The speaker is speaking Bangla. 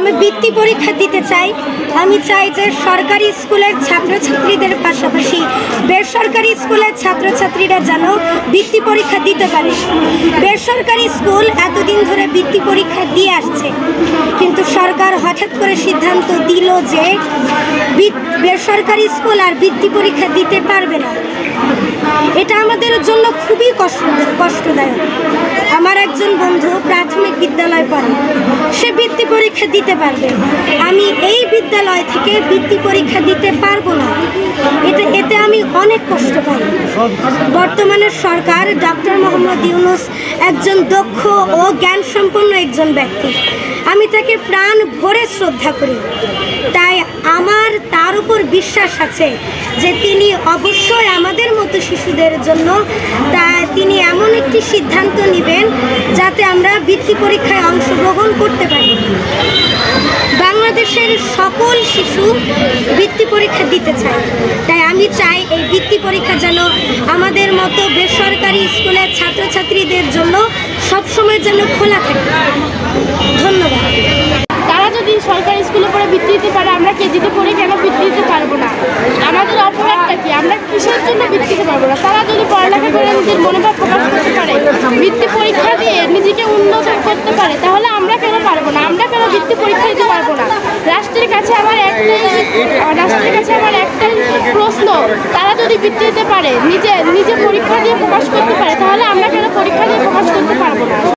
আমি বৃত্তি পরীক্ষা দিতে চাই। আমি চাই যে সরকারি স্কুলের ছাত্রছাত্রীদের পাশাপাশি বেসরকারি স্কুলের ছাত্রছাত্রীরা যেন বৃত্তি পরীক্ষা দিতে পারে। বেসরকারি স্কুল এতদিন ধরে বৃত্তি পরীক্ষা দিয়ে আসছে, কিন্তু সরকার হঠাৎ করে সিদ্ধান্ত দিল যে বেসরকারি স্কুল আর বৃত্তি পরীক্ষা দিতে পারবে না। এটা আমাদের জন্য খুবই কষ্টদায়ক। আমার একজন বন্ধু প্রাথমিক বিদ্যালয়ে পড়ে, সে বৃত্তি পরীক্ষা দিতে পারবে, আমি এই বিদ্যালয় থেকে বৃত্তি পরীক্ষা দিতে পারবো না। এতে আমি অনেক কষ্ট পাই। বর্তমানের সরকার ডক্টর মোহাম্মদ ইউনূস একজন দক্ষ ও জ্ঞানসম্পন্ন একজন ব্যক্তি। আমি তাকে প্রাণ ভরে শ্রদ্ধা করি, তাই আমার তার উপর বিশ্বাস আছে যে তিনি অবশ্যই আমাদের মতো শিশুদের জন্য তিনি এমন একটি সিদ্ধান্ত নেবেন যাতে আমরা বৃত্তি পরীক্ষায় অংশগ্রহণ করতে পারি। বাংলাদেশের সকল শিশু বৃত্তি পরীক্ষা দিতে চায়, তাই আমি চাই এই বৃত্তি পরীক্ষা যেন আমাদের মতো বেসরকারি স্কুলের ছাত্রছাত্রীদের জন্য সবসময় যেন খোলা থাকে। ধন্যবাদ। তারা যদি সরকারি স্কুলে পড়ে বৃত্তি দিতে পারে, আমরা কেজিতে পড়ে কেন বৃত্তি দিতে পারবো না? আমাদের অপরাধটা কি? আমরা কিসের জন্য বৃত্তি দিতে পারবো না? তারা যদি পড়ালেখা করে নিজের মনোভাব প্রকাশ করতে পারে, বৃত্তি পরীক্ষা দিয়ে নিজেকে উন্নত করতে পারে, তাহলে আমরা কেন পারবো না? আমরা কেন বৃত্তি পরীক্ষা দিতে পারবো না? রাষ্ট্রের কাছে আমার একটাই প্রশ্ন, তারা যদি বৃত্তি দিতে পারে, নিজে পরীক্ষা দিয়ে প্রকাশ করতে পারে, তাহলে আমরা কেন পরীক্ষা দিয়ে প্রকাশ করতে